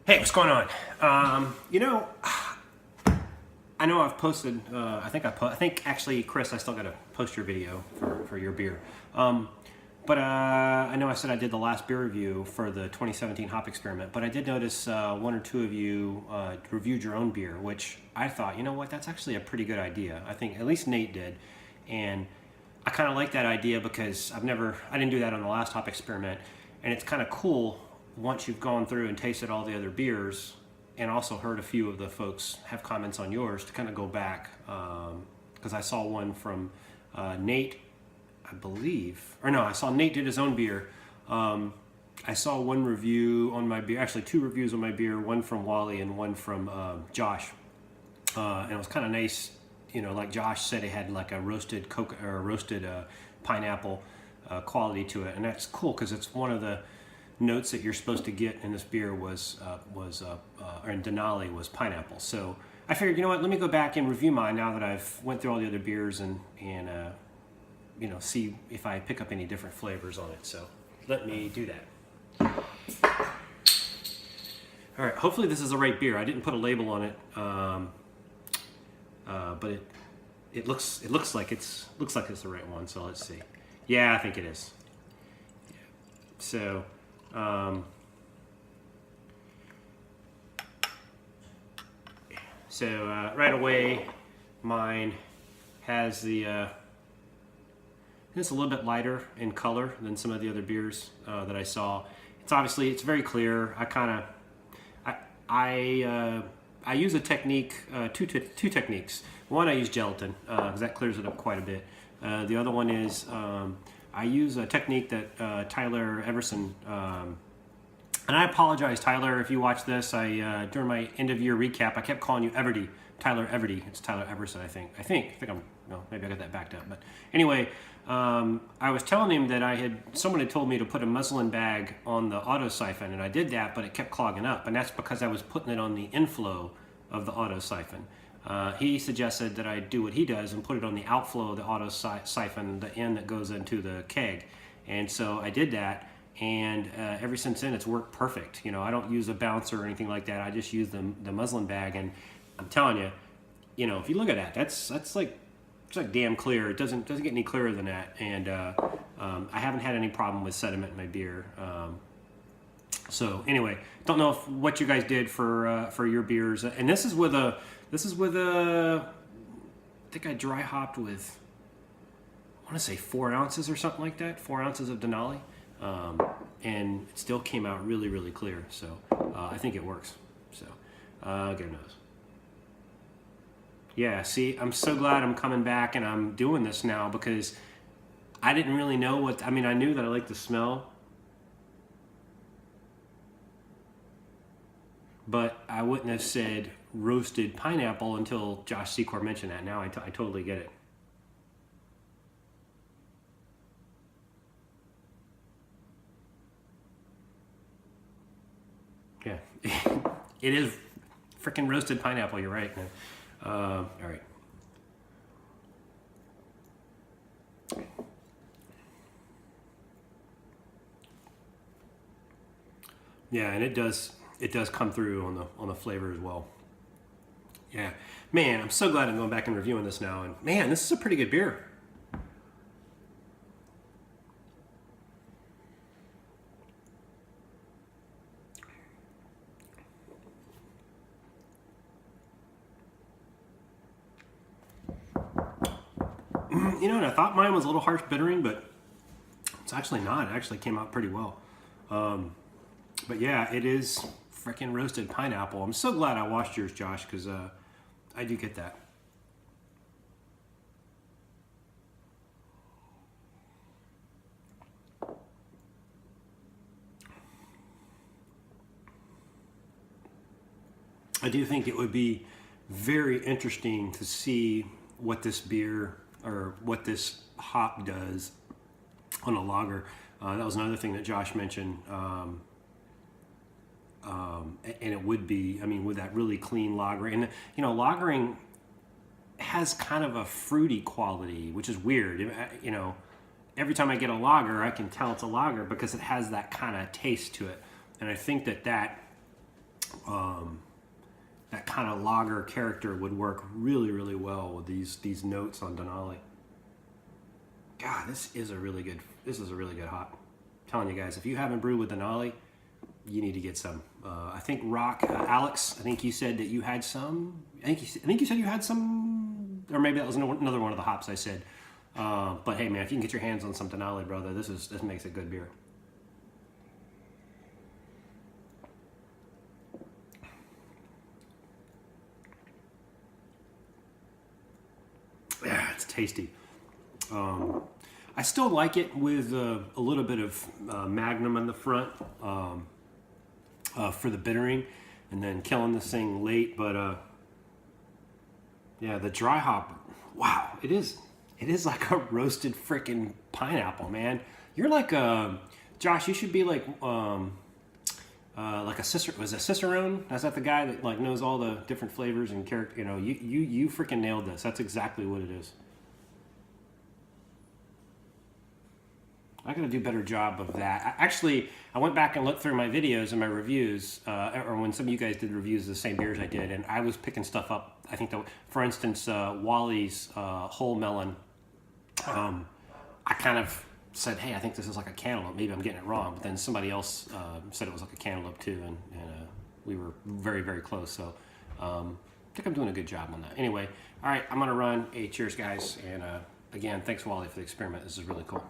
Hey, what's going on? I know I've posted. I think actually, Chris, I still got to post your video for your beer. I know I said I did the last beer review for the 2017 hop experiment, but I did notice one or two of you reviewed your own beer, which I thought, you know what, that's actually a pretty good idea. I think at least Nate did, and I kind of like that idea because I didn't do that on the last hop experiment, and it's kind of cool once you've gone through and tasted all the other beers and also heard a few of the folks have comments on yours to kind of go back, because I saw one from Nate, I believe, or no, I saw Nate did his own beer. I saw one review on my beer, actually two reviews on my beer, one from Wally and one from Josh, and it was kind of nice. Like Josh said, it had like a roasted coca or a roasted pineapple quality to it, and that's cool because it's one of the notes that you're supposed to get in this beer or in Denali was pineapple. So I figured, you know what, let me go back and review mine now that I've went through all the other beers and see if I pick up any different flavors on it. So let me do that. All right, hopefully this is the right beer. I didn't put a label on it, but it looks like it's the right one. So let's see. Yeah, I think it is. Yeah. So. Right away, mine has it's a little bit lighter in color than some of the other beers that I saw. It's very clear. I use a technique, two techniques. One, I use gelatin because that clears it up quite a bit. The other one is I use a technique that Tyler Everson, and I apologize, Tyler, if you watch this. During my end of year recap, I kept calling you Everty, Tyler Everty. It's Tyler Everson, I think. Maybe I got that backed up. But anyway, I was telling him that someone had told me to put a muslin bag on the auto siphon, and I did that, but it kept clogging up, and that's because I was putting it on the inflow of the auto siphon. He suggested that I do what he does and put it on the outflow of the auto siphon, the end that goes into the keg. And so I did that, and ever since then it's worked perfect. I don't use a bouncer or anything like that. I just use the muslin bag, and I'm telling you, if you look at that, that's like it's like damn clear. It doesn't get any clearer than that, and I haven't had any problem with sediment in my beer. So anyway, don't know what you guys did for your beers, and this is with a. I think I dry hopped with, I want to say 4 ounces or something like that, 4 ounces of Denali, and it still came out really, really clear. So I think it works. So get a nose. Yeah, see, I'm so glad I'm coming back and I'm doing this now because I didn't really know I knew that I liked the smell, but I wouldn't have said roasted pineapple until Josh Secor mentioned that. Now I totally get it. Yeah, it is freaking roasted pineapple. You're right, man. All right. Yeah, and it does come through on the flavor as well. Yeah, man, I'm so glad I'm going back and reviewing this now. And man, this is a pretty good beer. And I thought mine was a little harsh bittering, but it's actually not. It actually came out pretty well. But yeah, it is freaking roasted pineapple. I'm so glad I washed yours, Josh, because I do get that. I do think it would be very interesting to see what this beer or what this hop does on a lager. That was another thing that Josh mentioned. And it would be, with that really clean lagering. And, lagering has kind of a fruity quality, which is weird. Every time I get a lager, I can tell it's a lager because it has that kind of taste to it. And I think that that kind of lager character would work really, really well with these notes on Denali. God, this is a really good hop. I'm telling you guys, if you haven't brewed with Denali, you need to get some. I think Alex, I think you said that you had some. I think you said you had some, or maybe that was another one of the hops I said. But hey, man, if you can get your hands on some Denali, brother, this makes a good beer. Yeah, it's tasty. I still like it with a little bit of Magnum in the front for the bittering, and then killing this thing late. But yeah, the dry hop, wow, it is like a roasted freaking pineapple, man. You're like Josh, you should be like a Cicerone? Is that the guy that like knows all the different flavors and character? You know, you freaking nailed this. That's exactly what it is. I gotta do a better job of that. I went back and looked through my videos and my reviews, or when some of you guys did reviews of the same beers I did, and I was picking stuff up. I think, for instance, Wally's whole melon. I kind of said, hey, I think this is like a cantaloupe. Maybe I'm getting it wrong. But then somebody else said it was like a cantaloupe too, and we were very, very close. So I think I'm doing a good job on that. Anyway, all right, I'm gonna run. Hey, cheers, guys, and again, thanks, Wally, for the experiment. This is really cool.